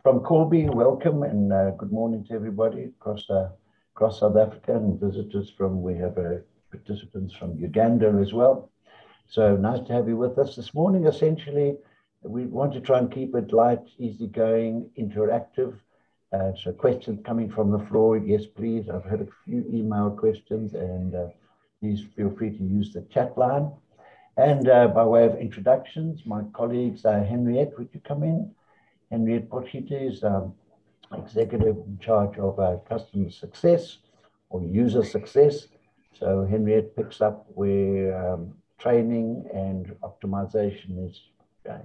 From Callbi, welcome and good morning to everybody across South Africa and visitors from, we have participants from Uganda as well. So nice to have you with us this morning. Essentially, we want to try and keep it light, easygoing, interactive. So questions coming from the floor, yes, please. I've had a few email questions and please feel free to use the chat line. And by way of introductions, my colleagues, Henriette, would you come in? Henriette Potgieter is executive in charge of customer success or user success. So Henriette picks up where training and optimization is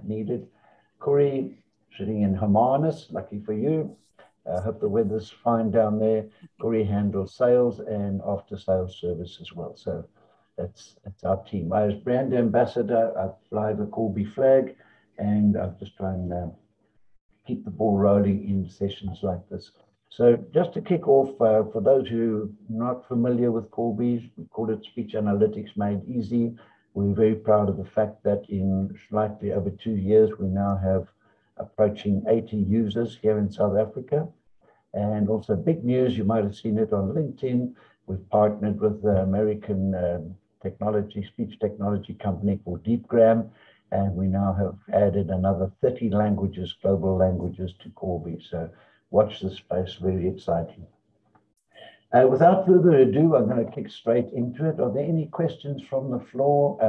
needed. Corey, sitting in Hermanus, lucky for you. Hope the weather's fine down there. Corey handles sales and after sales service as well. So that's our team. I, as brand ambassador, I fly the Callbi flag, and I'm just trying to keep the ball rolling in sessions like this. So just to kick off, for those who are not familiar with Callbi, we call it Speech Analytics Made Easy. We're very proud of the fact that in slightly over 2 years, we now have approaching 80 users here in South Africa. And also big news, you might have seen it on LinkedIn, we've partnered with the American speech technology company called DeepGram, and we now have added another 30 languages, global languages to Callbi. So watch this space, very exciting. Without further ado, I'm going to kick straight into it. Are there any questions from the floor?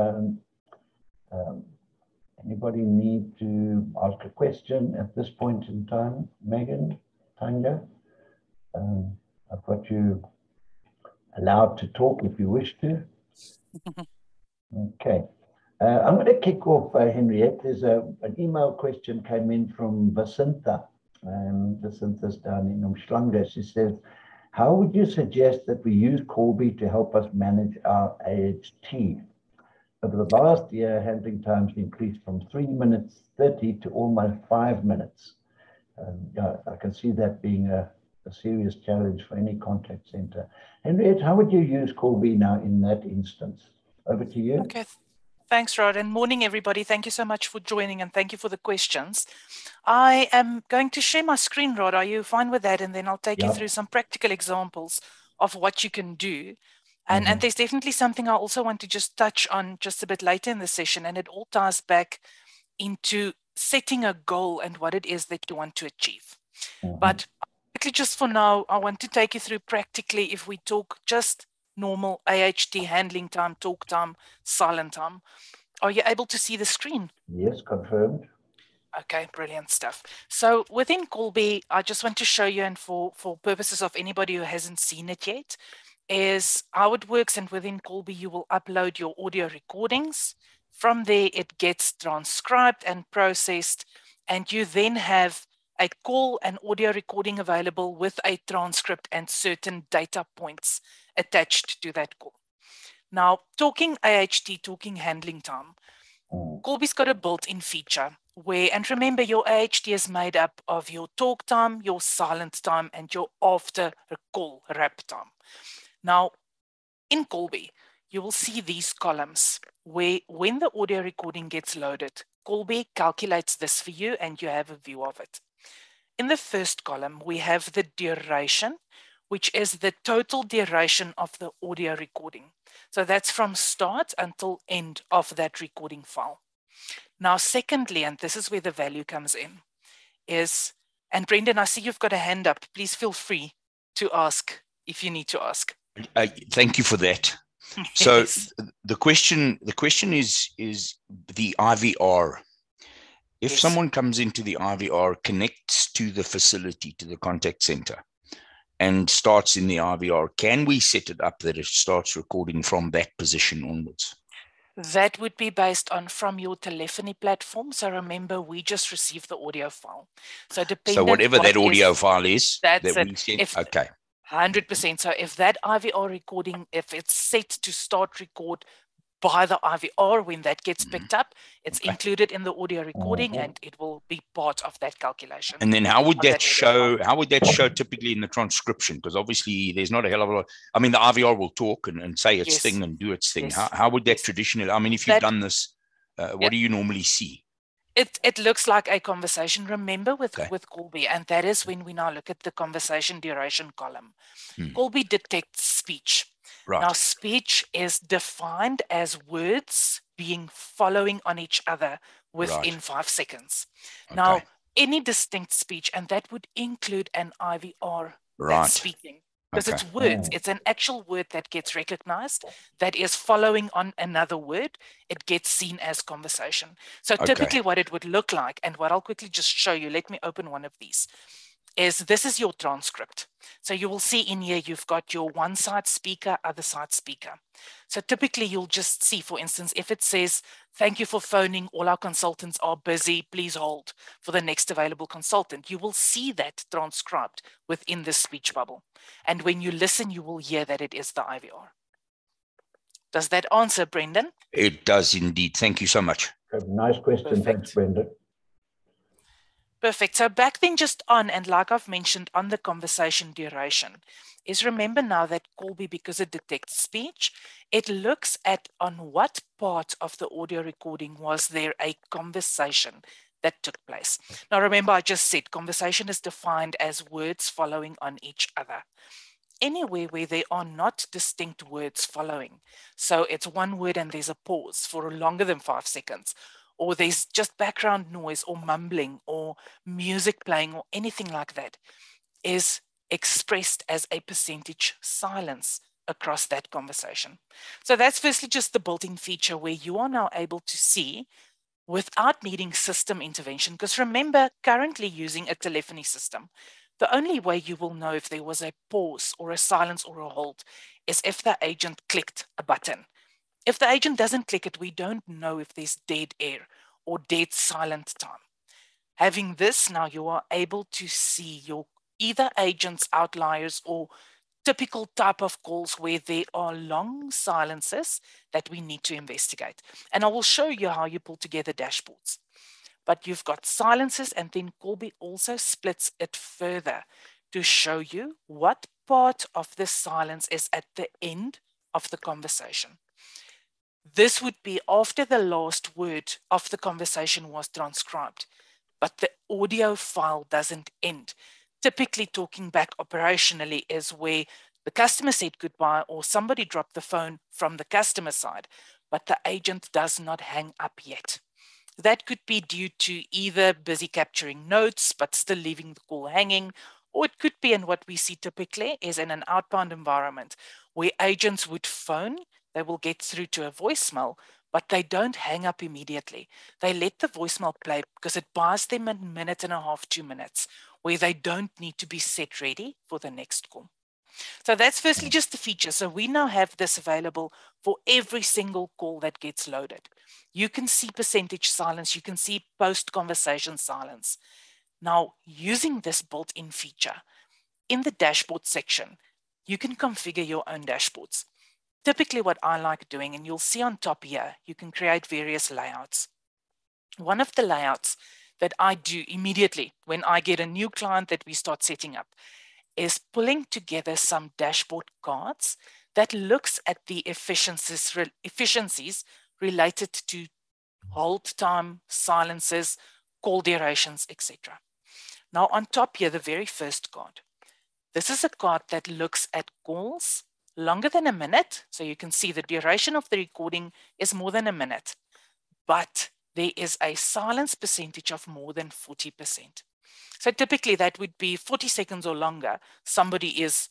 Anybody need to ask a question at this point in time? Megan, Tanya, I've got you allowed to talk if you wish to. Okay. I'm going to kick off, Henriette. There's an email question came in from Vasinta. Vasinta's down in Umhlanga. She says, how would you suggest that we use Callbi to help us manage our AHT? Over the last year, handling times increased from 3 minutes 30 to almost 5 minutes. I can see that being a serious challenge for any contact center. Henriette, how would you use Callbi now in that instance? Over to you. Okay. Thanks, Rod, and morning, everybody. Thank you so much for joining, and thank you for the questions. I am going to share my screen, Rod. Are you fine with that? And then I'll take you through some practical examples of what you can do. And there's definitely something I also want to just touch on just a bit later in the session, and it all ties back into setting a goal and what it is that you want to achieve. But just for now, I want to take you through practically if we talk just normal AHT handling time, talk time, silent time. Are you able to see the screen? Yes, confirmed. Okay, brilliant stuff. So within Callbi, I just want to show you, and for purposes of anybody who hasn't seen it yet, is how it works. And within Callbi, you will upload your audio recordings. From there, it gets transcribed and processed, and you then have a call and audio recording available with a transcript and certain data points attached to that call. Now, talking AHT, talking handling time, Callbi's got a built-in feature where, and remember, your AHT is made up of your talk time, your silent time, and your after call wrap time. Now, in Callbi, you will see these columns where when the audio recording gets loaded, Callbi calculates this for you and you have a view of it. In the first column, we have the duration, which is the total duration of the audio recording. So that's from start until end of that recording file. Now, secondly, and this is where the value comes in, is, and Brendan, I see you've got a hand up. Please feel free to ask if you need to ask. Thank you for that. Yes. So the question is the IVR. If someone comes into the IVR, connects to the facility, to the contact center, and starts in the IVR, can we set it up that it starts recording from that position onwards? That would be based on from your telephony platform. So remember, we just received the audio file. So whatever that audio file is, that's that we send, okay. 100%. So if that IVR recording, if it's set to start record by the IVR, when that gets picked up, it's included in the audio recording and it will be part of that calculation. And then how would that show? How would that show typically in the transcription? Because obviously there's not a hell of a lot. I mean, the IVR will talk and say its thing and do its thing. How would that traditionally? I mean, if you've done this, what do you normally see? It looks like a conversation. Remember with Okay. Callbi, and that is when we now look at the conversation duration column. Hmm. Callbi detects speech. Right. Now, speech is defined as words being following on each other within Right. 5 seconds. Okay. Now, any distinct speech, and that would include an IVR that's Right. speaking, because Okay. it's words. It's an actual word that gets recognized, that is following on another word. It gets seen as conversation. So Okay. typically what it would look like, and what I'll quickly just show you, let me open one of these, is this is your transcript. So you will see in here, you've got your one side speaker, other side speaker. So typically you'll just see, for instance, if it says, thank you for phoning, all our consultants are busy, please hold for the next available consultant. You will see that transcribed within the speech bubble. And when you listen, you will hear that it is the IVR. Does that answer, Brendan? It does indeed. Thank you so much. Nice question. Perfect. Thanks, Brenda. Perfect. So back then just on, and like I've mentioned on the conversation duration, is remember now that Callbi, because it detects speech, it looks at on what part of the audio recording was there a conversation that took place. Now remember, I just said conversation is defined as words following on each other. Anywhere where there are not distinct words following, so it's one word and there's a pause for longer than 5 seconds, or there's just background noise or mumbling or music playing or anything like that, is expressed as a percentage silence across that conversation. So that's firstly just the built-in feature where you are now able to see without needing system intervention, because remember, currently using a telephony system, the only way you will know if there was a pause or a silence or a hold is if the agent clicked a button. If the agent doesn't click it, we don't know if there's dead air or dead silent time. Having this, now you are able to see your either agents, outliers, or typical type of calls where there are long silences that we need to investigate. And I will show you how you pull together dashboards. But you've got silences, and then Callbi also splits it further to show you what part of the silence is at the end of the conversation. This would be after the last word of the conversation was transcribed, but the audio file doesn't end. Typically, talking back operationally is where the customer said goodbye or somebody dropped the phone from the customer side, but the agent does not hang up yet. That could be due to either busy capturing notes, but still leaving the call hanging, or it could be, and what we see typically is in an outbound environment where agents would phone, they will get through to a voicemail, but they don't hang up immediately. They let the voicemail play because it buys them a minute and a half, 2 minutes, where they don't need to be set ready for the next call. So that's firstly just the feature. So we now have this available for every single call that gets loaded. You can see percentage silence. You can see post-conversation silence. Now, using this built-in feature, in the dashboard section, you can configure your own dashboards. Typically what I like doing, and you'll see on top here, you can create various layouts. One of the layouts that I do immediately when I get a new client that we start setting up is pulling together some dashboard cards that looks at the efficiencies related to hold time, silences, call durations, etc. Now on top here, the very first card. This is a card that looks at calls longer than a minute. So you can see the duration of the recording is more than a minute, but there is a silence percentage of more than 40%. So typically that would be 40 seconds or longer. Somebody there's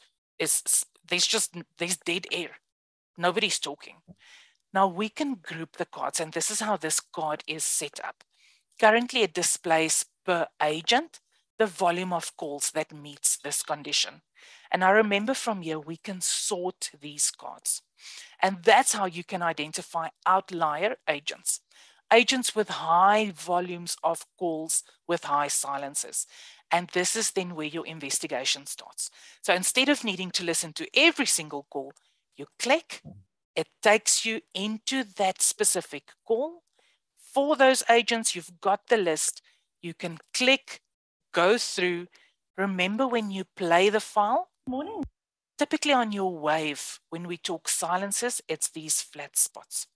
dead air. Nobody's talking. Now we can group the cards, and this is how this card is set up. Currently it displays per agent the volume of calls that meets this condition. And I remember from here, we can sort these cards. And that's how you can identify outlier agents. Agents with high volumes of calls with high silences. And this is then where your investigation starts. So instead of needing to listen to every single call, you click, it takes you into that specific call. For those agents, you've got the list. You can click, go through. Remember when you play the file? Morning. Typically on your wave, when we talk silences, it's these flat spots.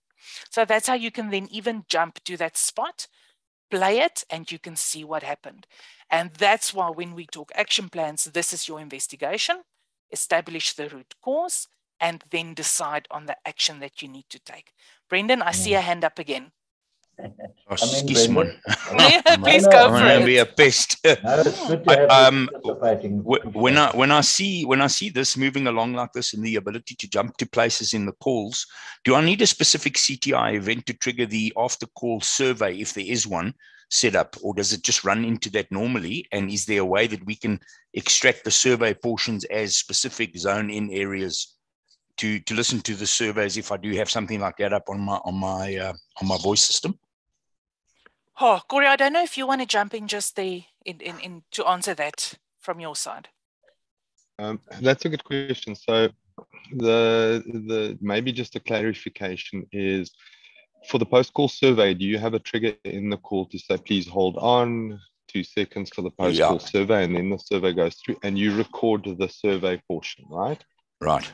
So that's how you can then even jump to that spot, play it, and you can see what happened. And that's why when we talk action plans, this is your investigation, establish the root cause, and then decide on the action that you need to take. Brendan, I see a hand up again. Excuse me. Please go for it. I'm be a pest. No, it's good to have you participating. When I see this moving along like this and the ability to jump to places in the calls, do I need a specific CTI event to trigger the after call survey if there is one set up, or does it just run into that normally? And is there a way that we can extract the survey portions as specific zone in areas to listen to the surveys if I do have something like that up on my voice system? Oh, Corey, I don't know if you want to jump in just in to answer that from your side. That's a good question. So the maybe just a clarification is, for the post-call survey, do you have a trigger in the call to say, please hold on 2 seconds for the post-call survey, and then the survey goes through and you record the survey portion, right? Right.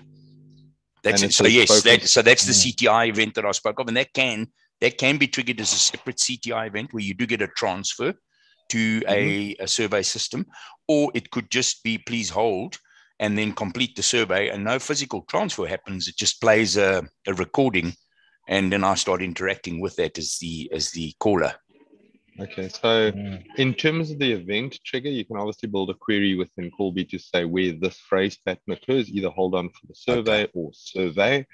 That's it. So yes, that's the CTI event that I spoke of, and that can be triggered as a separate CTI event where you do get a transfer to a survey system, or it could just be please hold and then complete the survey, and no physical transfer happens. It just plays a recording, and then I start interacting with that as the caller. Okay, so in terms of the event trigger, you can obviously build a query within Callbi to say where this phrase pattern occurs, either hold on for the survey or survey.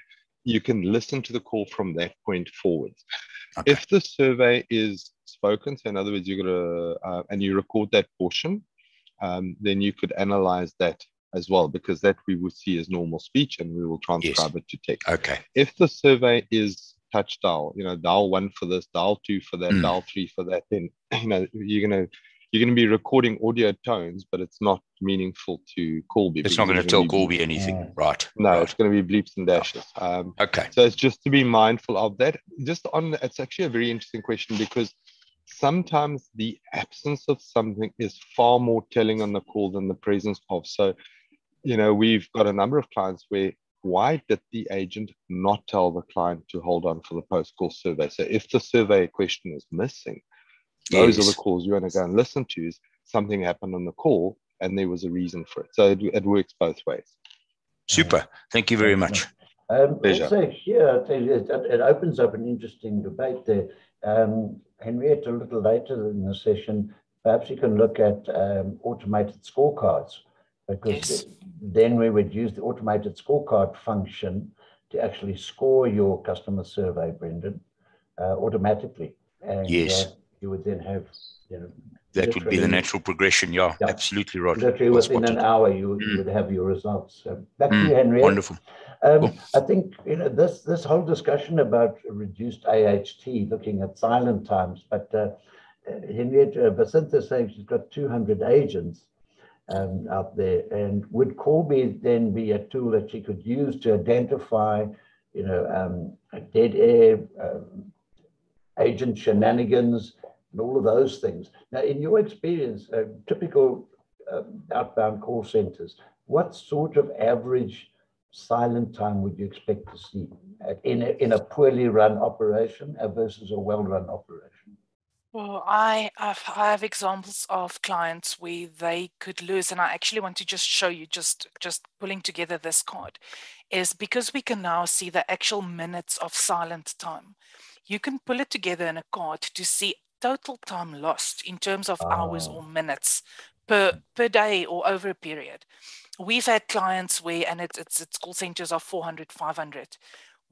You can listen to the call from that point forwards. Okay. If the survey is spoken, so in other words, you're gonna and you record that portion, then you could analyze that as well, because that we would see as normal speech, and we will transcribe it to text. Okay. If the survey is touch dial, dial 1 for this, dial 2 for that, dial 3 for that, then you're gonna be recording audio tones, but it's not meaningful to Callbi. It's not going to tell Callbi anything, right? No, right. It's going to be bleeps and dashes. Okay. So it's just to be mindful of that. It's actually a very interesting question, because sometimes the absence of something is far more telling on the call than the presence of. So, we've got a number of clients where, why did the agent not tell the client to hold on for the post-call survey? So if the survey question is missing, those are the calls you want to go and listen to. Is something happened on the call and there was a reason for it. So it works both ways. Super. Thank you very much. Also here, it opens up an interesting debate there. Henriette, a little later in the session, perhaps you can look at automated scorecards, because then we would use the automated scorecard function to actually score your customer survey, Brendan, automatically. And you would then have, that would be the natural progression. Yeah, absolutely right. Literally within an hour, you would have your results. So back to you, Henriette. Wonderful. I think this whole discussion about reduced AHT, looking at silent times, but Henriette, Basinta saying she's got 200 agents out there, and would Callbi then be a tool that she could use to identify, dead air, agent shenanigans, and all of those things? Now, in your experience, typical outbound call centers, what sort of average silent time would you expect to see in a poorly run operation versus a well-run operation? Well, I have examples of clients where they could lose, and I actually want to just show you, just pulling together this card, is because we can now see the actual minutes of silent time. You can pull it together in a card to see total time lost in terms of hours or minutes per day or over a period. We've had clients where, and it's call centers of 400, 500,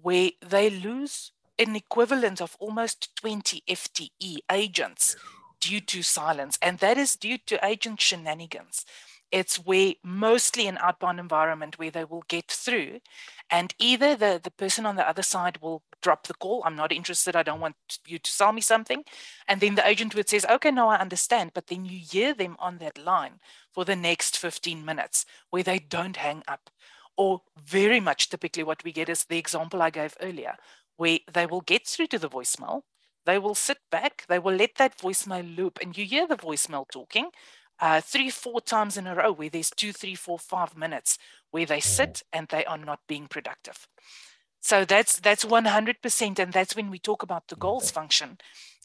where they lose an equivalent of almost 20 FTE agents due to silence, and that is due to agent shenanigans. It's where mostly an outbound environment where they will get through, and either the person on the other side will drop the call, I'm not interested, I don't want you to sell me something, and then the agent would say, okay, no, I understand, but then you hear them on that line for the next 15 minutes where they don't hang up. Or very much typically what we get is the example I gave earlier, where they will get through to the voicemail, they will sit back, they will let that voicemail loop, and you hear the voicemail talking 3-4 times in a row, where there's 2, 3, 4, 5 minutes where they sit and they are not being productive. So that's 100%, and that's when we talk about the goals function.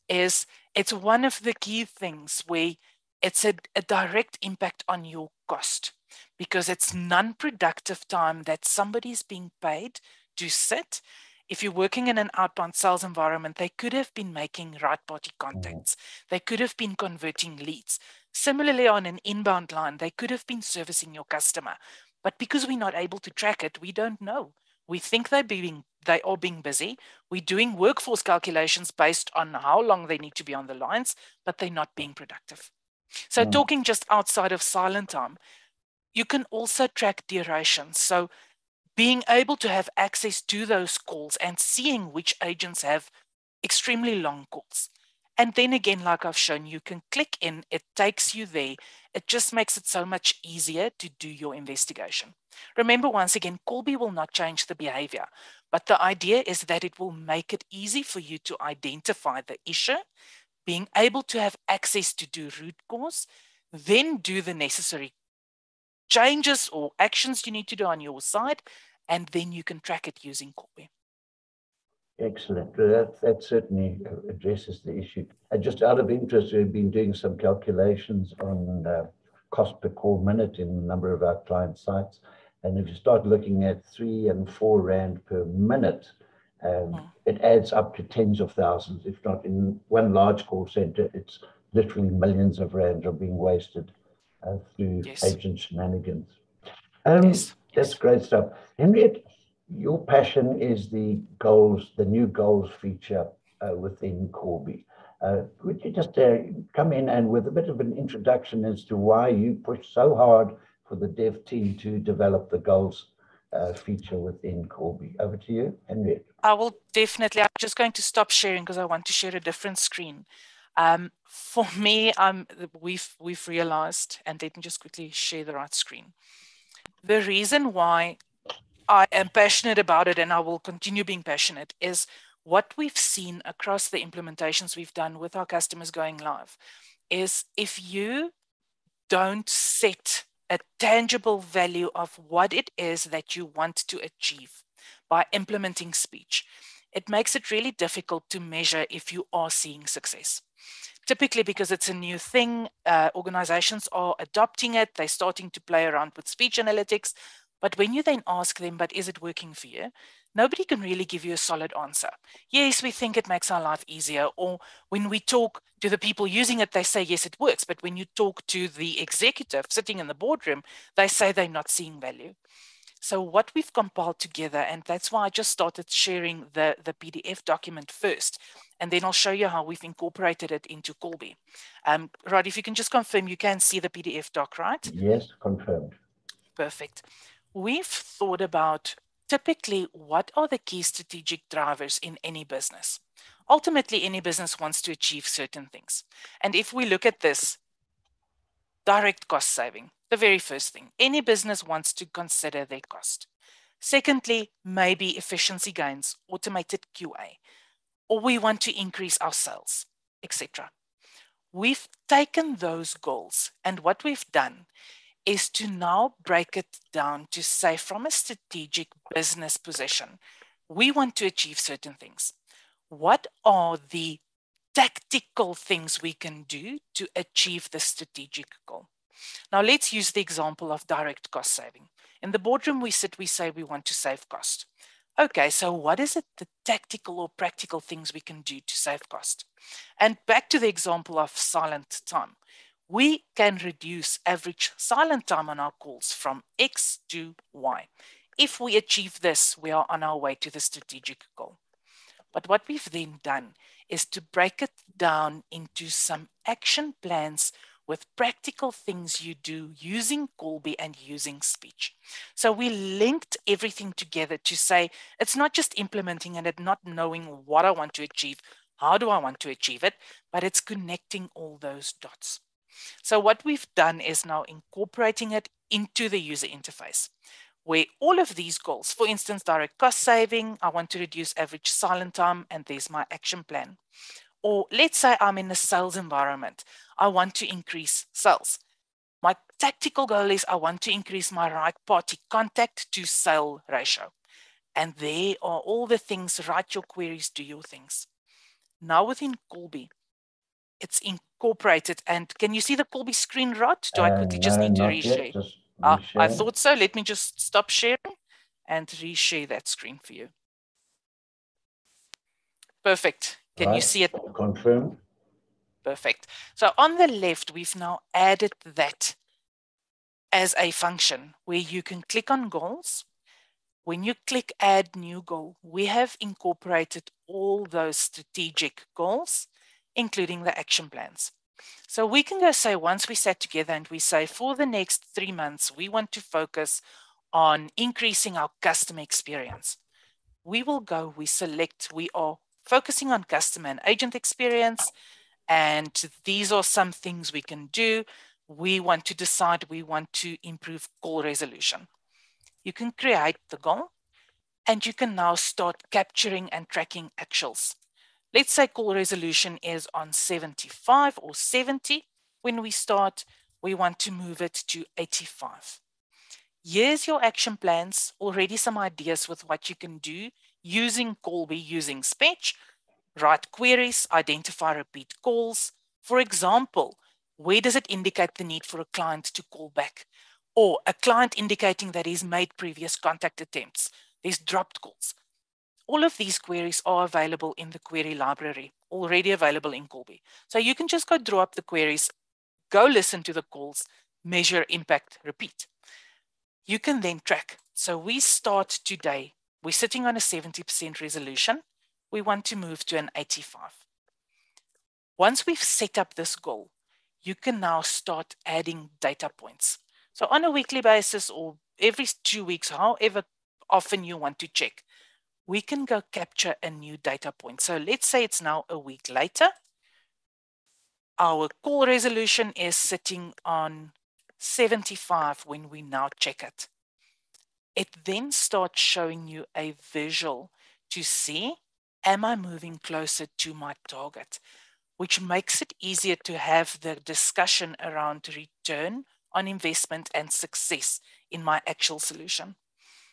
is it's one of the key things where it's a direct impact on your cost, because it's non-productive time that somebody's being paid to sit. If you're working in an outbound sales environment, they could have been making right party contacts. They could have been converting leads. Similarly, on an inbound line, they could have been servicing your customer. But because we're not able to track it, we don't know. We think they are being busy. We're doing workforce calculations based on how long they need to be on the lines, but they're not being productive. So talking just outside of silent time, you can also track duration. So being able to have access to those calls and seeing which agents have extremely long calls. And then again, like I've shown, you can click in, it takes you there. It just makes it so much easier to do your investigation. Remember, once again, Callbi will not change the behavior, but the idea is that it will make it easy for you to identify the issue, being able to have access to do root cause, then do the necessary changes or actions you need to do on your side, and then you can track it using Callbi. Excellent. That certainly addresses the issue. And just out of interest, we've been doing some calculations on cost per call minute in a number of our client sites. And if you start looking at 3 and 4 Rand per minute, it adds up to tens of thousands. If not, in one large call center, it's literally millions of rands are being wasted through agent shenanigans. That's great stuff. Henriette, your passion is the goals, the new goals feature within Callbi. Would you just come in and with a bit of an introduction as to why you push so hard for the dev team to develop the goals feature within Callbi? Over to you, Henriette. I will definitely. I'm just going to stop sharing because I want to share a different screen. For me, we've realized, and let me just quickly share the right screen. The reason why I am passionate about it, and I will continue being passionate, is what we've seen across the implementations we've done with our customers going live, is if you don't set a tangible value of what it is that you want to achieve by implementing speech, it makes it really difficult to measure if you are seeing success. Typically, because it's a new thing, organizations are adopting it, they're starting to play around with speech analytics. But when you then ask them, but is it working for you? Nobody can really give you a solid answer. Yes, we think it makes our life easier. Or when we talk to the people using it, they say, yes, it works. But when you talk to the executive sitting in the boardroom, they say they're not seeing value. So what we've compiled together, and that's why I just started sharing the PDF document first, and then I'll show you how we've incorporated it into Callbi. Rod, if you can just confirm, you can see the PDF doc, right? Yes, confirmed. Perfect. We've thought about typically what are the key strategic drivers in any business. Ultimately, any business wants to achieve certain things. And if we look at this, direct cost saving, the very first thing, any business wants to consider their cost. Secondly, maybe efficiency gains, automated QA, or we want to increase our sales, etc. We've taken those goals, and what we've done is to now break it down to say, from a strategic business position, we want to achieve certain things. What are the tactical things we can do to achieve the strategic goal? Now, let's use the example of direct cost saving. In the boardroom, we say we want to save cost. Okay, so what is it, the tactical or practical things we can do to save cost? And back to the example of silent time. We can reduce average silent time on our calls from X to Y. If we achieve this, we are on our way to the strategic goal. But what we've then done is to break it down into some action plans with practical things you do using Callbi and using speech. So we linked everything together to say, it's not just implementing and not knowing what I want to achieve, how do I want to achieve it, but it's connecting all those dots. So what we've done is now incorporating it into the user interface, where all of these goals, for instance, direct cost saving, I want to reduce average silent time, and there's my action plan. Or let's say I'm in a sales environment. I want to increase sales. My tactical goal is I want to increase my right party contact to sale ratio. And there are all the things, write your queries, do your things. Now within Callbi, it's incorporated. And can you see the Callbi screen, Rod? Do I quickly just No, need to not reshare? yet. Just I reshare. thought so. Let me just stop sharing and reshare that screen for you. Perfect. Can you see it? Confirm. Perfect. So on the left, we've now added that as a function where you can click on goals. When you click add new goal, we have incorporated all those strategic goals, including the action plans. So we can go say, once we sat together and we say, for the next 3 months, we want to focus on increasing our customer experience. We will go, we select, we are focusing on customer and agent experience. And these are some things we can do. We want to decide, we want to improve call resolution. You can create the goal and you can now start capturing and tracking actuals. Let's say call resolution is on 75 or 70. When we start, we want to move it to 85. Here's your action plans, already some ideas with what you can do using Callbi, using Spetch. Write queries, identify repeat calls. For example, where does it indicate the need for a client to call back? Or a client indicating that he's made previous contact attempts, there's dropped calls. All of these queries are available in the query library, already available in Callbi. So you can just go draw up the queries, go listen to the calls, measure, impact, repeat. You can then track. So we start today, we're sitting on a 70% resolution. We want to move to an 85. Once we've set up this goal, you can now start adding data points. So on a weekly basis or every 2 weeks, however often you want to check, we can go capture a new data point. So let's say it's now a week later. Our call resolution is sitting on 75 when we now check it. It then starts showing you a visual to see, am I moving closer to my target? Which makes it easier to have the discussion around return on investment and success in my actual solution.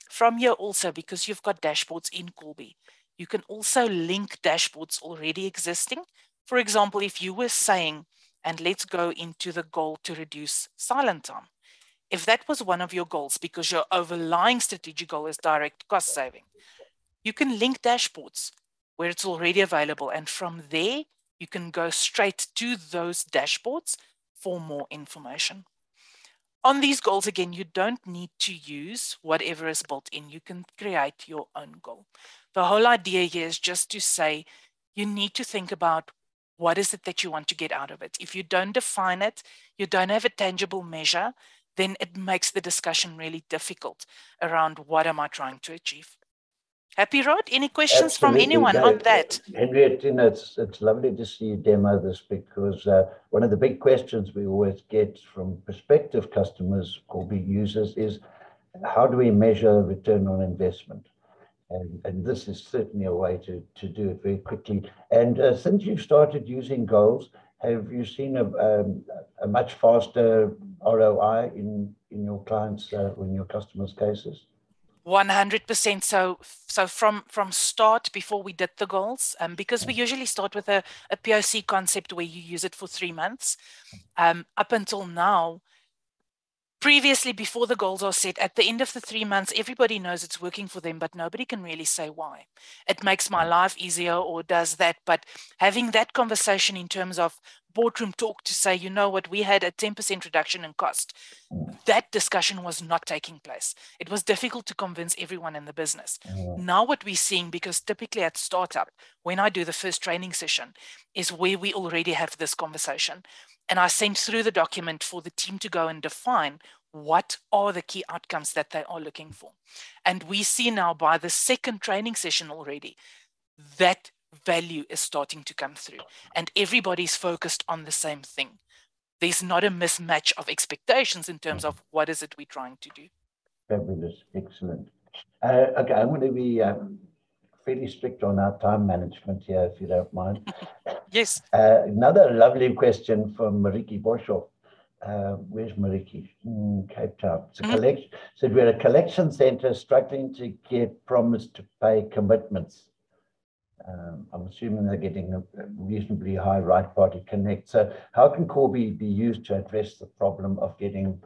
From here also, because you've got dashboards in Callbi, you can also link dashboards already existing. For example, if you were saying, and let's go into the goal to reduce silent time. If that was one of your goals, because your overlying strategic goal is direct cost saving, you can link dashboards where it's already available. And from there, you can go straight to those dashboards for more information. On these goals, again, you don't need to use whatever is built in. You can create your own goal. The whole idea here is just to say, you need to think about what is it that you want to get out of it. If you don't define it, you don't have a tangible measure, then it makes the discussion really difficult around what am I trying to achieve. Happy, Rod? Any questions from anyone on that? Henriette, it's lovely to see you demo this, because one of the big questions we always get from prospective customers, Callbi users, is how do we measure return on investment? And this is certainly a way to do it very quickly. And since you've started using goals, have you seen a much faster ROI in your clients, in your customers' cases? 100%. So from start, before we did the goals, because we usually start with a POC concept where you use it for 3 months, up until now, previously, before the goals are set, at the end of the 3 months, everybody knows it's working for them, but nobody can really say why. It makes my life easier or does that. But having that conversation in terms of boardroom talk to say, you know what, we had a 10% reduction in cost. That discussion was not taking place. It was difficult to convince everyone in the business. Now what we're seeing, because typically at startup, when I do the first training session, is where we already have this conversation. And I sent through the document for the team to go and define what are the key outcomes that they are looking for. And we see now by the second training session already, that value is starting to come through. And everybody's focused on the same thing. There's not a mismatch of expectations in terms of what is it we're trying to do. Fabulous. Excellent. Okay, I'm going to be fairly strict on our time management here, if you don't mind. Yes. Another lovely question from Mariki Boshoff. Where's Mariki? Cape Town. It's a collection. Said we're a collection center struggling to get promise to pay commitments. I'm assuming they're getting a reasonably high right party connect. So how can Callbi be used to address the problem of getting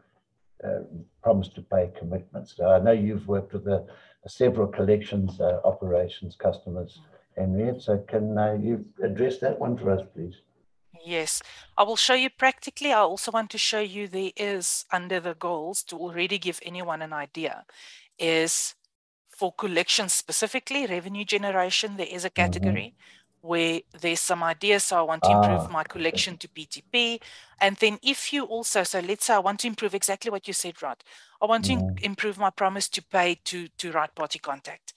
promise to pay commitments? So I know you've worked with several collections operations customers, Henriette. So can you address that one for us, please? Yes, I will show you practically. I also want to show you there is under the goals to already give anyone an idea is for collections specifically, revenue generation, there is a category where there's some ideas. So I want to improve my collection to PTP. And then if you also, so let's say I want to improve exactly what you said, Rod. I want to improve my promise to pay to right party contact.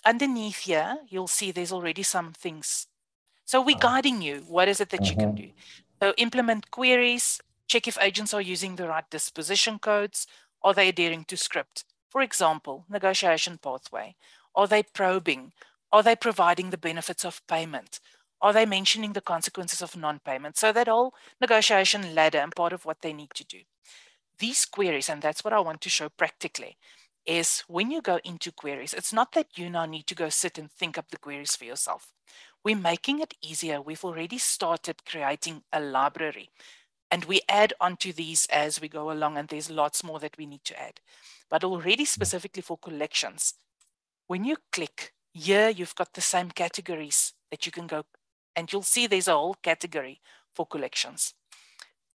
Underneath here, you'll see there's already some things. So we're guiding you. What is it that you can do? So implement queries, check if agents are using the right disposition codes. Are they adhering to script? For example, negotiation pathway. Are they probing? Are they providing the benefits of payment? Are they mentioning the consequences of non-payment? So that whole negotiation ladder and part of what they need to do. These queries, and that's what I want to show practically, is when you go into queries, it's not that you now need to go sit and think up the queries for yourself. We're making it easier. We've already started creating a library and we add onto these as we go along, and there's lots more that we need to add. But already specifically for collections, when you click here, you've got the same categories that you can go, and you'll see there's a whole category for collections.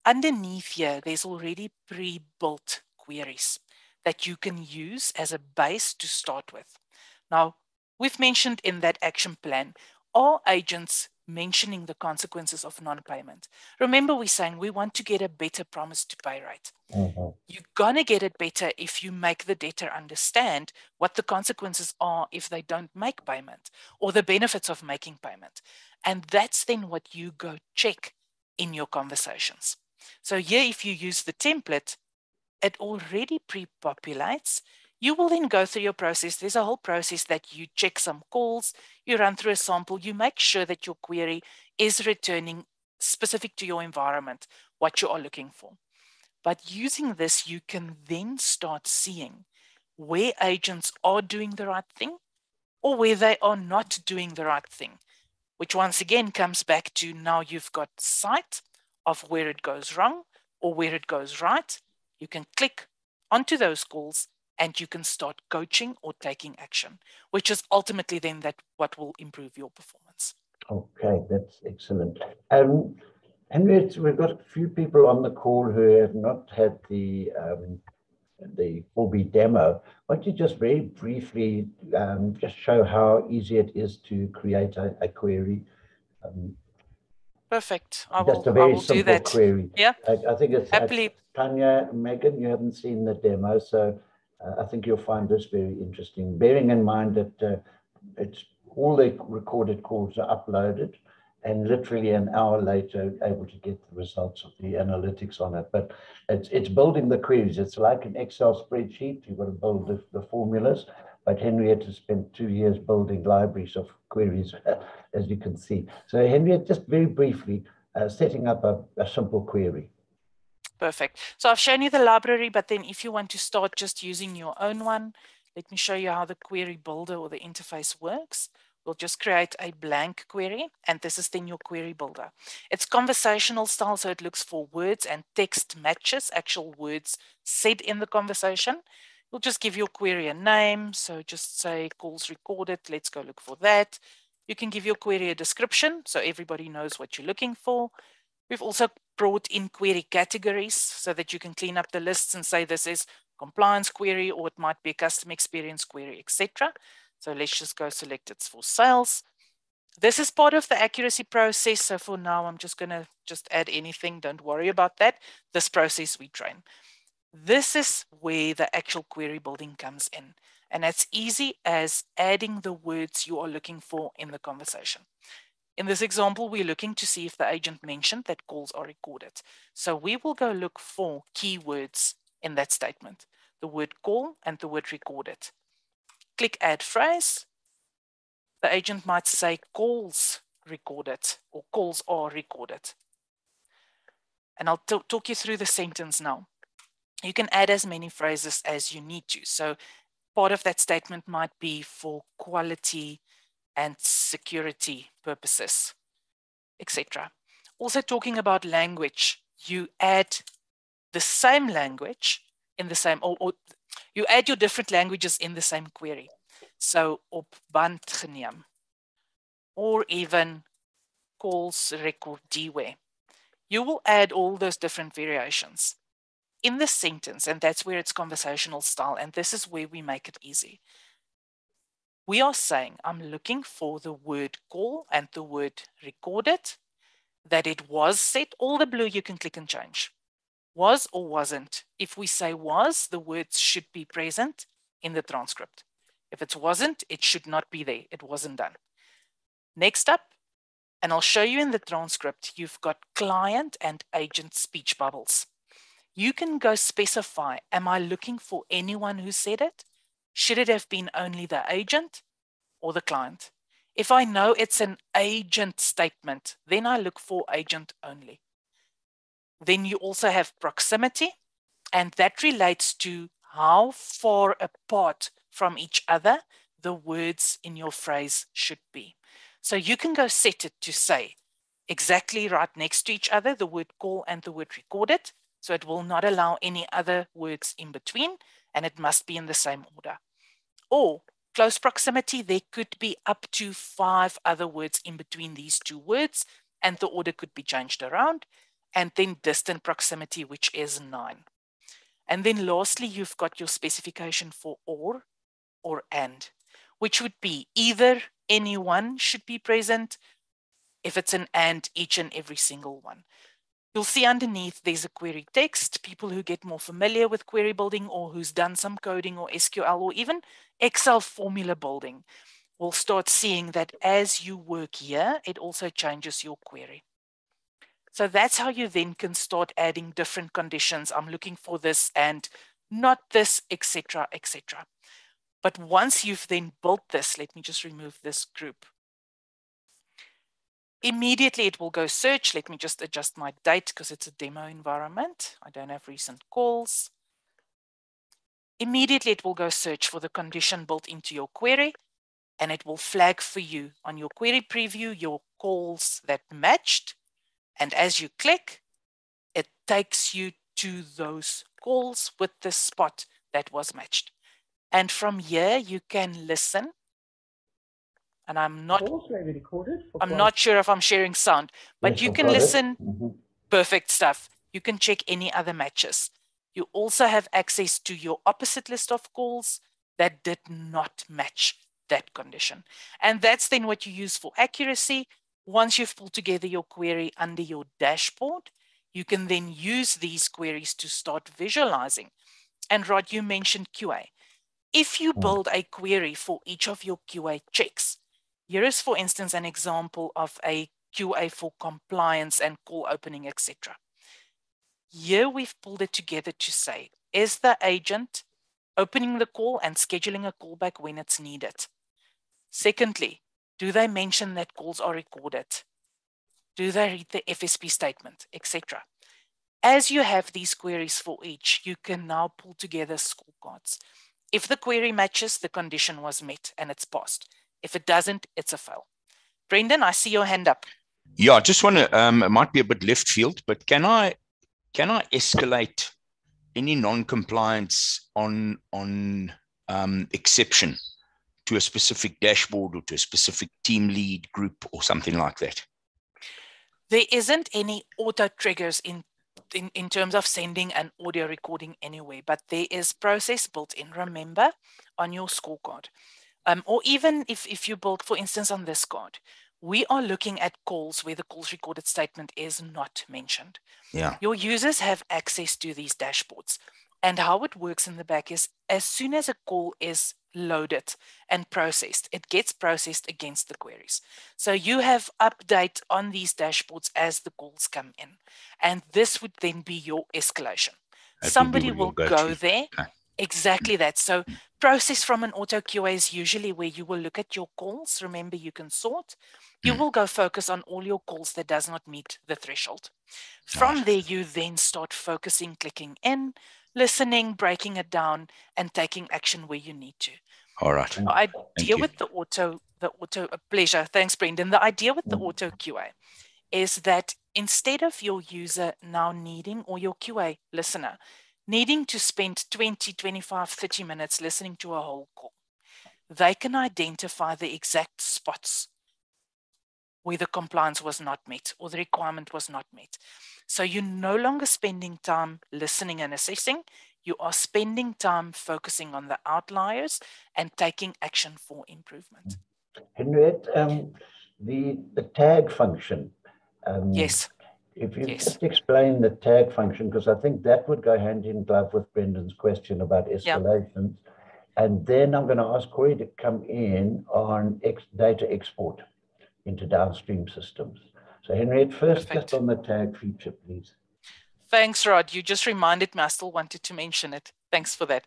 Underneath here, there's already pre-built queries that you can use as a base to start with. Now, we've mentioned in that action plan, are agents mentioning the consequences of non-payment? Remember, we're saying we want to get a better promise to pay rate. You're going to get it better if you make the debtor understand what the consequences are if they don't make payment or the benefits of making payment. And that's then what you go check in your conversations. So here, if you use the template, it already pre-populates. You will then go through your process. There's a whole process that you check some calls, you run through a sample, you make sure that your query is returning specific to your environment, what you are looking for. But using this, you can then start seeing where agents are doing the right thing or where they are not doing the right thing, which once again comes back to now you've got sight of where it goes wrong or where it goes right. You can click onto those calls and you can start coaching or taking action, which is ultimately then what will improve your performance. Okay, that's excellent. Henriette, we've got a few people on the call who have not had the Callbi demo. Why don't you just very briefly just show how easy it is to create a query? Perfect. I will do that. Query. Yeah. I think it's happily. Tanya, Megan, you haven't seen the demo, so I think you'll find this very interesting. Bearing in mind that it's all the recorded calls are uploaded, and literally an hour later, able to get the results of the analytics on it. But it's building the queries. It's like an Excel spreadsheet. You've got to build the formulas. But Henriette has spent 2 years building libraries of queries, as you can see. So Henriette, just very briefly, setting up a simple query. Perfect. So I've shown you the library, but then if you want to start just using your own one, let me show you how the query builder or the interface works. We'll just create a blank query, and this is then your query builder. It's conversational style, so it looks for words and text matches, actual words said in the conversation. We'll just give your query a name, so just say calls recorded. Let's go look for that. You can give your query a description, so everybody knows what you're looking for. We've also brought in query categories so that you can clean up the lists and say this is compliance query, or it might be a customer experience query, etc. So let's just go select it's for sales. This is part of the accuracy process. So for now, I'm just going to add anything. Don't worry about that. This process we train. This is where the actual query building comes in. And it's easy as adding the words you are looking for in the conversation. In this example, we're looking to see if the agent mentioned that calls are recorded. So we will go look for keywords in that statement, the word call and the word recorded. Click add phrase. The agent might say calls recorded or calls are recorded. And I'll talk you through the sentence now. You can add as many phrases as you need to. So part of that statement might be for quality and security purposes, etc. Also talking about language, you add the same language in the same, or you add your different languages in the same query. So op band geneem, or even calls record dware. You will add all those different variations in the sentence, and that's where it's conversational style, and this is where we make it easy. We are saying, I'm looking for the word call and the word recorded, that it was set. All the blue you can click and change. Was or wasn't. If we say was, the words should be present in the transcript. If it wasn't, it should not be there. It wasn't done. Next up, and I'll show you in the transcript, you've got client and agent speech bubbles. You can go specify, am I looking for anyone who said it? Should it have been only the agent or the client? If I know it's an agent statement, then I look for agent only. Then you also have proximity, and that relates to how far apart from each other the words in your phrase should be. So you can go set it to say exactly right next to each other, the word call and the word recorded. So it will not allow any other words in between, and it must be in the same order. Or close proximity, there could be up to 5 other words in between these 2 words, and the order could be changed around. And then distant proximity, which is 9. And then lastly, you've got your specification for or and, which would be either anyone should be present. If it's an and, each and every single one. You'll see underneath there's a query text. People who get more familiar with query building or who's done some coding or SQL or even Excel formula building will start seeing that as you work here, it also changes your query. So that's how you then can start adding different conditions. I'm looking for this and not this, etc., etc. But once you've then built this, let me just remove this group. Immediately it will go search. Let me just adjust my date because it's a demo environment. I don't have recent calls. Immediately it will go search for the condition built into your query, and it will flag for you on your query preview your calls that matched. And as you click, it takes you to those calls with the spot that was matched. And from here, you can listen. And I'm not sure if I'm sharing sound, but yes, you can listen. Perfect stuff. You can check any other matches. You also have access to your opposite list of calls that did not match that condition. And that's then what you use for accuracy. Once you've pulled together your query under your dashboard, you can then use these queries to start visualizing. And Rod, you mentioned QA. If you build a query for each of your QA checks, here is, for instance, an example of a QA for compliance and call opening, etc. Here we've pulled it together to say, is the agent opening the call and scheduling a callback when it's needed? Secondly, do they mention that calls are recorded? Do they read the FSP statement, etc.? As you have these queries for each, you can now pull together scorecards. If the query matches, the condition was met and it's passed. If it doesn't, it's a fail. Brendan, I see your hand up. Yeah, I just want to, it might be a bit left field, but can I escalate any non-compliance on exception to a specific dashboard or to a specific team lead group or something like that? There isn't any auto triggers in terms of sending an audio recording anyway, but there is process built in, remember, on your scorecard. Or even if you build, for instance, on this card, we are looking at calls where the calls recorded statement is not mentioned. Yeah. Your users have access to these dashboards. And how it works in the back is as soon as a call is loaded and processed, it gets processed against the queries. So you have update on these dashboards as the calls come in. And this would then be your escalation. Somebody will go there. Okay. Exactly that. So process from an auto QA is usually where you will look at your calls. Remember, you can sort. You will go focus on all your calls that does not meet the threshold. From there, you then start focusing, clicking in, listening, breaking it down, and taking action where you need to. All right. I deal with the a pleasure. Thanks, Brendan. The idea with the auto QA is that instead of your user now needing, or your QA listener, needing to spend 20, 25, 30 minutes listening to a whole call, they can identify the exact spots where the compliance was not met or the requirement was not met. So you're no longer spending time listening and assessing. You are spending time focusing on the outliers and taking action for improvement. Henriette, the tag function. Yes. If you just explain the tag function, because I think that would go hand in glove with Brendan's question about escalations. Yeah. And then I'm going to ask Corey to come in on data export into downstream systems. So Henriette, first, just on the tag feature, please. Thanks, Rod. You just reminded me. I still wanted to mention it. Thanks for that.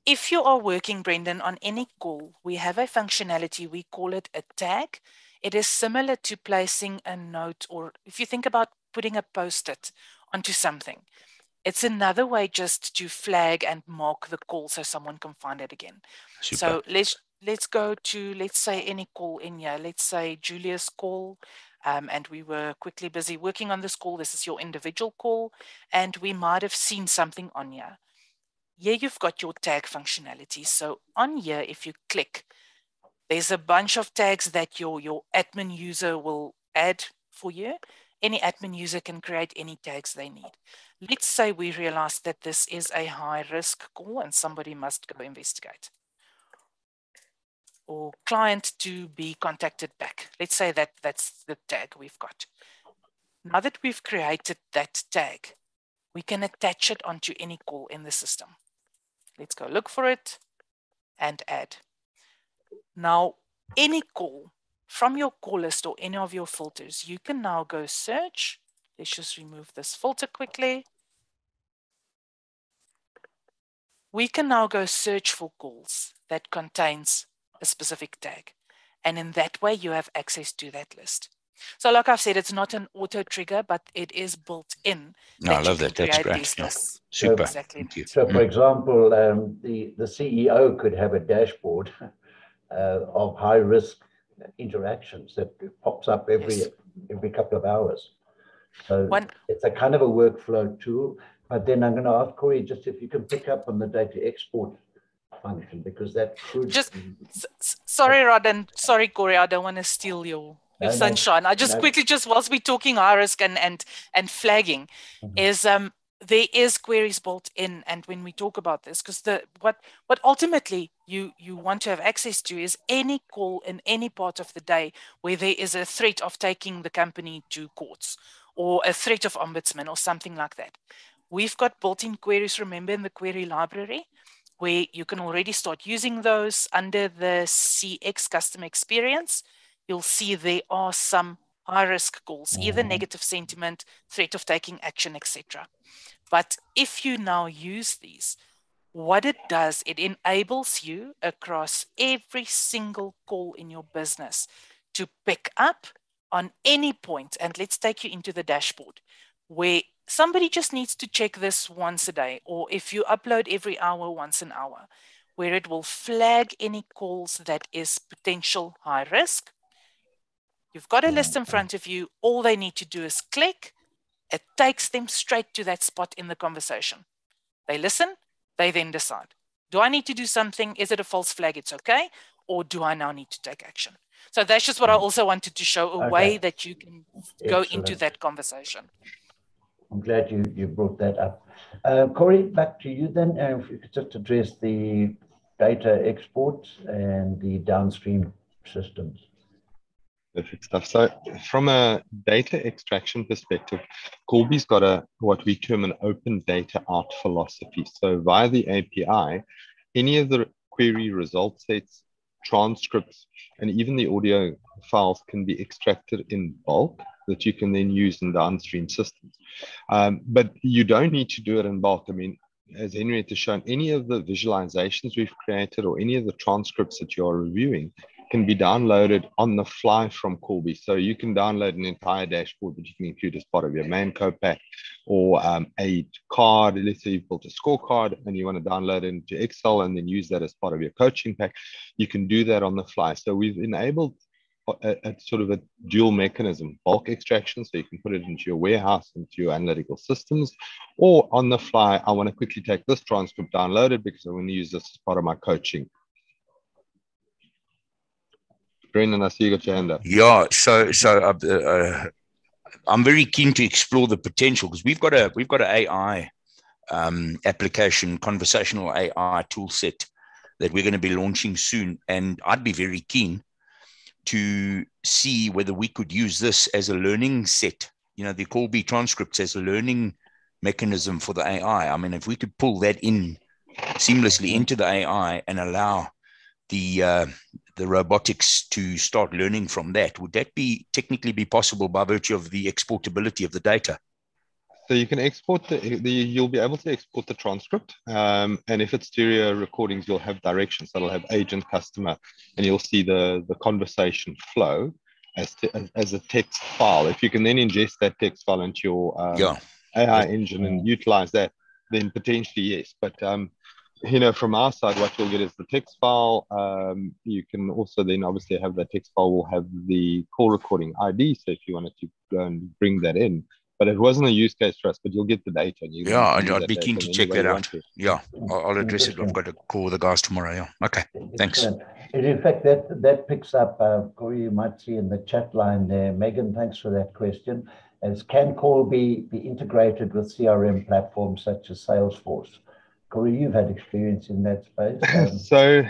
If you are working, Brendan, on any call, we have a functionality. We call it a tag. It is similar to placing a note, or if you think about putting a post-it onto something, it's another way just to flag and mark the call so someone can find it again. Super. So let's go to, let's say, any call in here. Let's say Julia's call, and we were quickly busy working on this call. This is your individual call, and we might have seen something on here. Here you've got your tag functionality. So on here, if you click, there's a bunch of tags that your admin user will add for you. Any admin user can create any tags they need. Let's say we realize that this is a high-risk call and somebody must go investigate. Or client to be contacted back. Let's say that that's the tag we've got. Now that we've created that tag, we can attach it onto any call in the system. Let's go look for it and add. Now, any call from your call list or any of your filters, you can now go search. Let's just remove this filter quickly. We can now go search for calls that contains a specific tag. And in that way, you have access to that list. So like I've said, it's not an auto trigger, but it is built in. No, I love that. That's great. Yeah. Super. Exactly. Thank you. So for example, the CEO could have a dashboard of high risk interactions that pops up every couple of hours. So it's a kind of a workflow tool. But then I'm going to ask Corey just if you can pick up on the data export function, because that could just sorry, Rod, and sorry, Corey, I don't want to steal your sunshine. I just quickly, just whilst we're talking high risk and flagging, is there is queries built in, and when we talk about this, because what ultimately you want to have access to is any call in any part of the day where there is a threat of taking the company to courts or a threat of ombudsman or something like that. We've got built-in queries, remember, in the query library, where you can already start using those under the CX customer experience. You'll see there are some high-risk calls, either negative sentiment, threat of taking action, etc. But if you now use these, what it does, it enables you across every single call in your business to pick up on any point. And let's take you into the dashboard where somebody just needs to check this once a day, or if you upload every hour, once an hour, where it will flag any calls that is potential high risk. You've got a list in front of you. All they need to do is click. It takes them straight to that spot in the conversation. They listen. They then decide, do I need to do something? Is it a false flag? It's okay. Or do I now need to take action? So that's just what I also wanted to show, a way that you can go into that conversation. I'm glad you brought that up. Corey, back to you then. If you could just address the data exports and the downstream systems. Perfect stuff. So from a data extraction perspective, Callbi's got what we term an open data out philosophy. So via the API, any of the query result sets, transcripts, and even the audio files can be extracted in bulk that you can then use in downstream systems. But you don't need to do it in bulk. I mean, as Henriette has shown, any of the visualizations we've created or any of the transcripts that you are reviewing can be downloaded on the fly from Callbi. So you can download an entire dashboard that you can include as part of your Manco pack, or a card. Let's say you've built a scorecard and you want to download it into Excel and then use that as part of your coaching pack. You can do that on the fly. So we've enabled a sort of a dual mechanism, bulk extraction, so you can put it into your warehouse, into your analytical systems, or on the fly, I want to quickly take this transcript, download it because I want to use this as part of my coaching. Brendan, I see you got your hand up. Yeah, I'm very keen to explore the potential, because we've got an AI application, conversational AI tool set that we're going to be launching soon, and I'd be very keen to see whether we could use this as a learning set, the Callbi transcripts as a learning mechanism for the AI. I mean, if we could pull that in seamlessly into the AI and allow the robotics to start learning from that, would that technically be possible by virtue of the exportability of the data? So you can export you'll be able to export the transcript. And if it's stereo recordings, you'll have directions. So it'll have agent, customer, and you'll see the conversation flow as a text file. If you can then ingest that text file into your AI engine and utilize that, then potentially yes. But from our side, what you'll get is the text file. You can also then obviously have the text file will have the call recording ID. So if you wanted to go and bring that in, but it wasn't a use case for us, but you'll get the data. And I'd be keen to check that out. Yeah, I'll address it. I've got a call with the guys tomorrow. Yeah. Okay, thanks. And in fact, that picks up, Corey, you might see in the chat line there. Megan, thanks for that question. Can Callbi be integrated with CRM platforms such as Salesforce? Corey, you've had experience in that space. So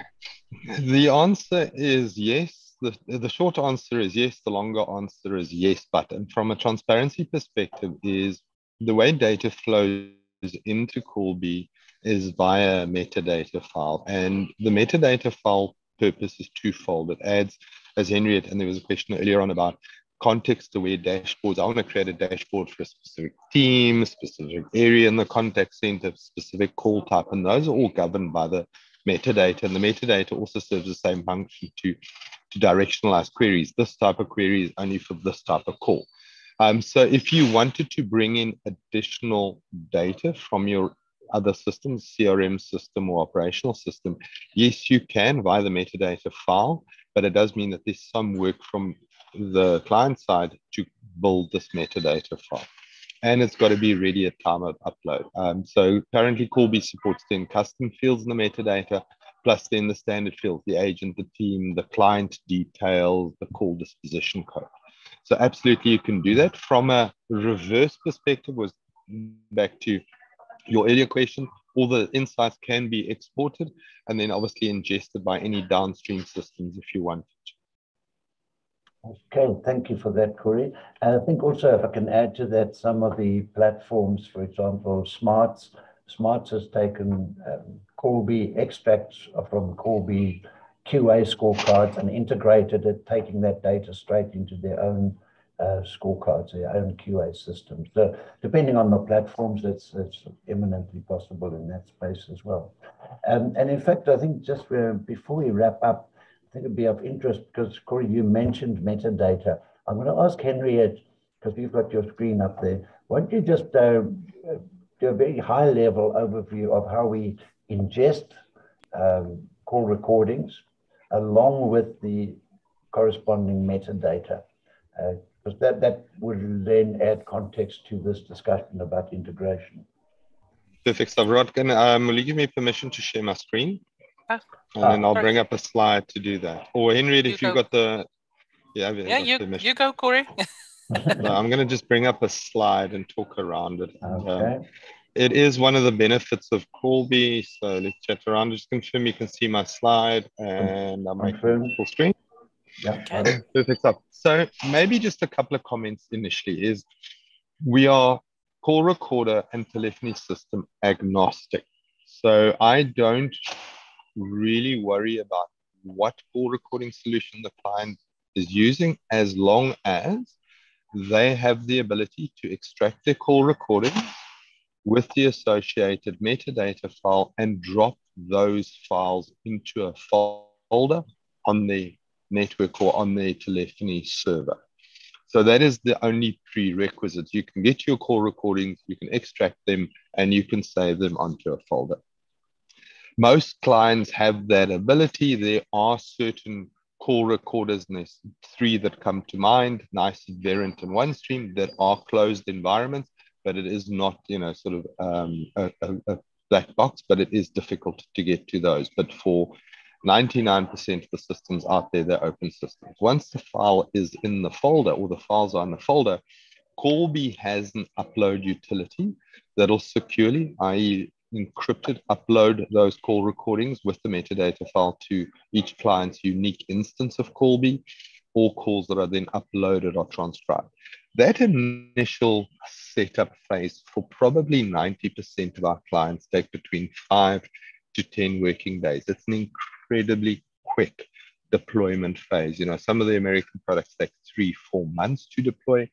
the answer is yes. The short answer is yes. The longer answer is yes. But from a transparency perspective, is the way data flows into Callbi is via metadata file. And the metadata file purpose is twofold. It adds, as Henriette, and there was a question earlier on about context-aware dashboards. I want to create a dashboard for a specific team, specific area in the contact center, specific call type, and those are all governed by the metadata. And the metadata also serves the same function to directionalize queries. This type of query is only for this type of call. So if you wanted to bring in additional data from your other systems, CRM system or operational system, yes, you can via the metadata file, but it does mean that there's some work from the client side to build this metadata file. And it's got to be ready at time of upload. So currently Callbi supports 10 custom fields in the metadata, plus then the standard fields, the agent, the team, the client details, the call disposition code. So absolutely you can do that. From a reverse perspective, was back to your earlier question, all the insights can be exported and then obviously ingested by any downstream systems if you want to. Okay, thank you for that, Corey. And I think also, if I can add to that, some of the platforms, for example, Smarts has taken Callbi extracts from Callbi QA scorecards and integrated it, taking that data straight into their own scorecards, their own QA system. So depending on the platforms, it's eminently possible in that space as well. And in fact, I think just before we wrap up, I think it'd be of interest because, Corey, you mentioned metadata. I'm going to ask Henriette, because you've got your screen up there. Why don't you just do a very high-level overview of how we ingest call recordings along with the corresponding metadata? Because that would then add context to this discussion about integration. Perfect. So, Rod, will you give me permission to share my screen? And then I'll bring up a slide to do that. Or Henriette, if you've got the... Yeah, you go, Corey. No, I'm going to just bring up a slide and talk around it. Okay. It is one of the benefits of Callbi. So let's chat around. Just confirm you can see my slide and I'm making full screen. Yeah. Okay. Perfect stuff. So maybe just a couple of comments initially is we are call recorder and telephony system agnostic. So I don't really worry about what call recording solution the client is using as long as they have the ability to extract their call recording with the associated metadata file and drop those files into a folder on the network or on their telephony server. So that is the only prerequisite. You can get your call recordings, you can extract them, and you can save them onto a folder. Most clients have that ability. There are certain call recorders, and there's 3 that come to mind, Nice, Verint, and OneStream, that are closed environments, but it is not, sort of a black box, but it is difficult to get to those. But for 99% of the systems out there, they're open systems. Once the file is in the folder, or the files are in the folder, Callbi has an upload utility that'll securely, i.e. encrypted, upload those call recordings with the metadata file to each client's unique instance of Callbi. All calls that are then uploaded are transcribed. That initial setup phase for probably 90% of our clients take between 5 to 10 working days. It's an incredibly quick deployment phase. Some of the American products take 3-4 months to deploy.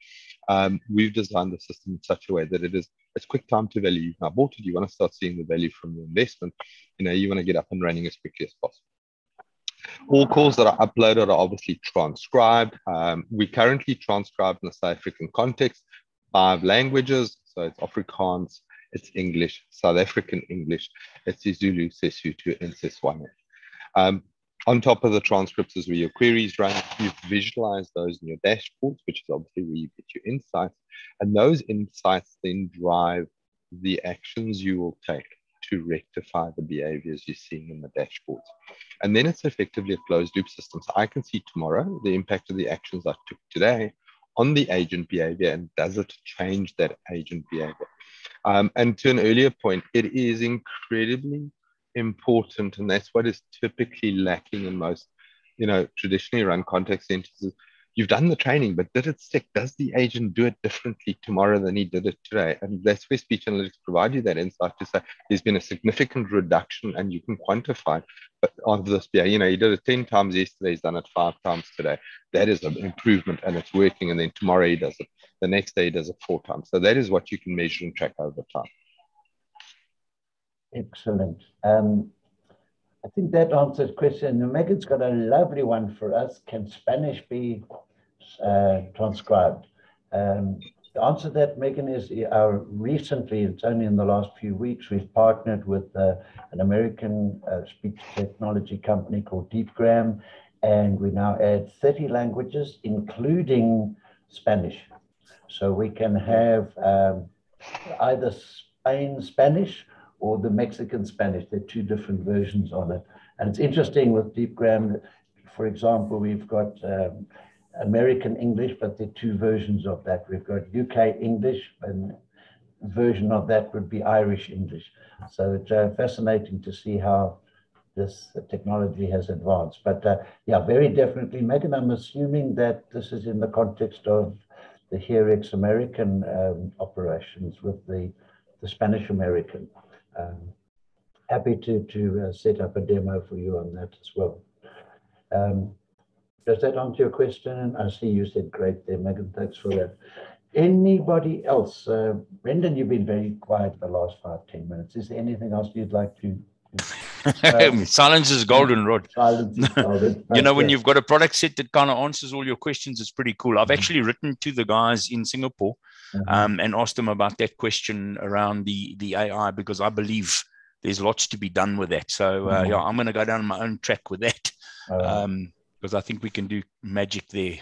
We've designed the system in such a way that it's quick time to value. You've now bought it, you want to start seeing the value from the investment. You want to get up and running as quickly as possible. All calls that are uploaded are obviously transcribed. We currently transcribe in the South African context 5 languages. So it's Afrikaans, it's English, South African English, it's Zulu, Sesotho, and Setswana. On top of the transcripts is where your queries run. You've visualized those in your dashboards, which is obviously where you get your insights. And those insights then drive the actions you will take to rectify the behaviors you're seeing in the dashboards. And then it's effectively a closed loop system. So I can see tomorrow the impact of the actions I took today on the agent behavior, and does it change that agent behavior? And to an earlier point, it is incredibly important, and that's what is typically lacking in most, traditionally run contact centers. Is you've done the training, but did it stick? Does the agent do it differently tomorrow than he did it today? And that's where speech analytics provide you that insight to say there's been a significant reduction, and you can quantify. But of this, he did it 10 times yesterday, he's done it 5 times today. That is an improvement, and it's working. And then tomorrow he does it. The next day he does it 4 times. So that is what you can measure and track over time. Excellent. I think that answers the question. Megan's got a lovely one for us. Can Spanish be transcribed? The answer to that, Megan, is recently, it's only in the last few weeks, we've partnered with an American speech technology company called DeepGram, and we now add 30 languages, including Spanish. So we can have either Spain Spanish or the Mexican Spanish. There are 2 different versions on it. And it's interesting with DeepGram, for example, we've got American English, but there are 2 versions of that. We've got UK English, and a version of that would be Irish English. So it's fascinating to see how this technology has advanced. But yeah, very definitely, Megan, I'm assuming that this is in the context of the HearX American operations with the Spanish American. Happy to set up a demo for you on that as well. Does that answer your question? I see you said great there, Megan. Thanks for that. Anybody else? Brendan, you've been very quiet the last 5-10 minutes. Is there anything else you'd like to? Silence is golden, Rod. Silence is golden. When you've got a product set that kind of answers all your questions, it's pretty cool. I've actually written to the guys in Singapore and asked them about that question around the AI, because I believe there's lots to be done with that. So yeah, I'm going to go down my own track with that, because I think we can do magic there.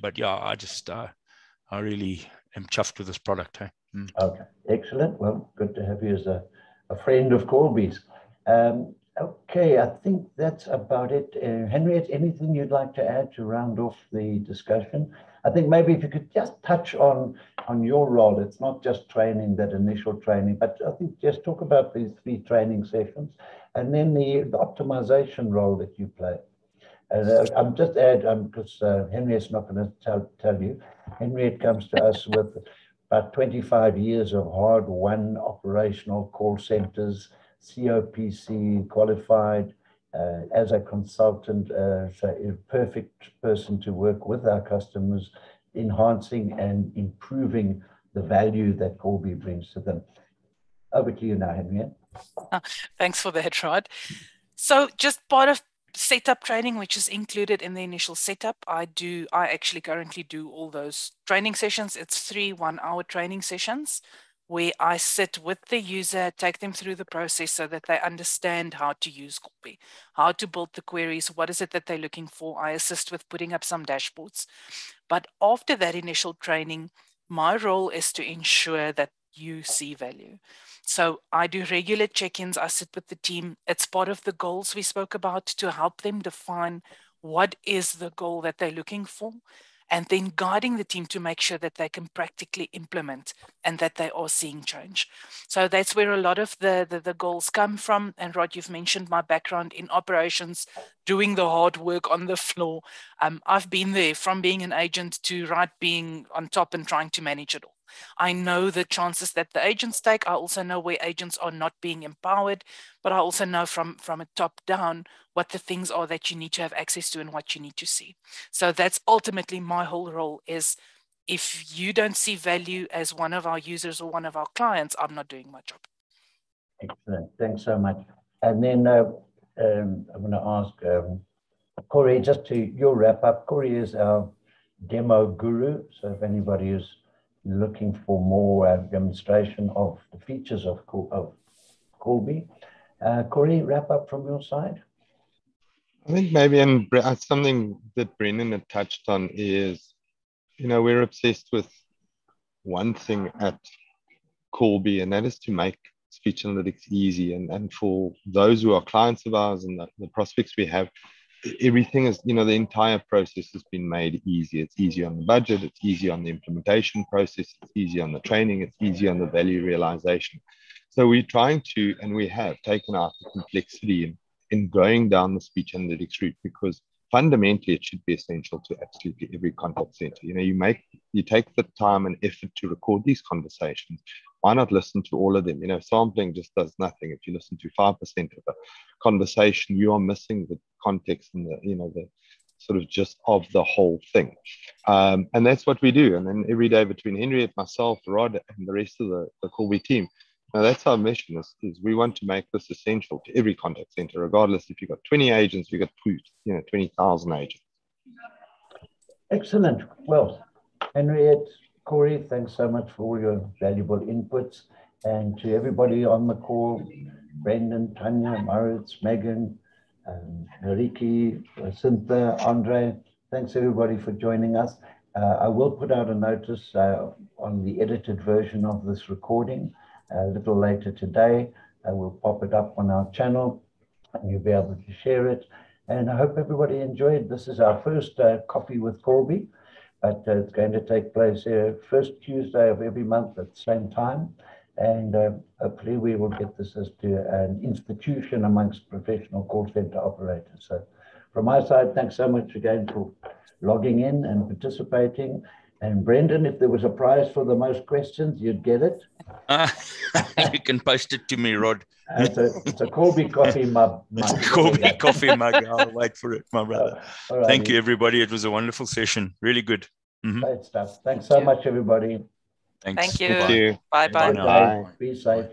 But yeah, I really am chuffed with this product. Hey? Okay, excellent. Well, good to have you as a friend of Callbi's. Okay, I think that's about it. Henriette, anything you'd like to add to round off the discussion? I think maybe if you could just touch on your role. It's not just training, that initial training, but I think just talk about these 3 training sessions, and then the optimization role that you play. And I'm just add, because Henriette's not going to tell you. Henriette comes to us with about 25 years of hard-won operational call centers, COPC qualified as a consultant, so a perfect person to work with our customers, enhancing and improving the value that Callbi brings to them. Over to you now, Henriette. Thanks for that, Rod. So just part of setup training, which is included in the initial setup. I actually currently do all those training sessions. It's 3 1-hour training sessions where I sit with the user, take them through the process so that they understand how to use Callbi, how to build the queries, what is it that they're looking for. I assist with putting up some dashboards. But after that initial training, my role is to ensure that you see value. So I do regular check-ins. I sit with the team. It's part of the goals we spoke about to help them define what is the goal that they're looking for, and then guiding the team to make sure that they can practically implement and that they are seeing change. So that's where a lot of the goals come from. And Rod, you've mentioned my background in operations, doing the hard work on the floor. I've been there from being an agent to being on top and trying to manage it all. I know the chances that the agents take. I also know where agents are not being empowered, but I also know from a top down what the things are that you need to have access to and what you need to see. So that's ultimately my whole role is, if you don't see value as one of our users or one of our clients, I'm not doing my job. Excellent. Thanks so much. And then I'm going to ask Corey, just to your wrap up. Corey is our demo guru. So if anybody is looking for more demonstration of the features of Callbi, Corey, wrap up from your side. I think maybe, and something that Brendan had touched on is, we're obsessed with one thing at Callbi, and that is to make speech analytics easy. And for those who are clients of ours and the prospects we have, everything is, the entire process has been made easy. It's easy on the budget, it's easy on the implementation process, it's easy on the training, it's easy on the value realization. So we're trying to, and we have taken out the complexity in going down the speech analytics route, because fundamentally it should be essential to absolutely every contact center. You take the time and effort to record these conversations. Why not listen to all of them? Sampling just does nothing. If you listen to 5% of a conversation, you are missing the context and the sort of gist of the whole thing. And that's what we do. And then every day between Henriette, myself, Rod, and the rest of the Callbi team, now that's our mission, is we want to make this essential to every contact center, regardless if you've got 20 agents, you've got 20,000 agents. Excellent. Well, Henriette, Corey, thanks so much for all your valuable inputs. And to everybody on the call, Brendan, Tanya, Maurits, Megan, Nariki, Cynthia, Andre, thanks everybody for joining us. I will put out a notice on the edited version of this recording a little later today. I will pop it up on our channel and you'll be able to share it. And I hope everybody enjoyed. This is our first Coffee with Callbi, but it's going to take place here first Tuesday of every month at the same time. And hopefully we will get this as to an institution amongst professional call center operators. So from my side, thanks so much again for logging in and participating. And Brendan, if there was a prize for the most questions, you'd get it. You can post it to me, Rod. It's a Callbi coffee mug. It's a Callbi coffee mug. I'll wait for it, my brother. Thank you, everybody. It was a wonderful session. Really good. Great stuff. Thanks so much, everybody. Thanks. Thank you. Bye-bye. Be safe.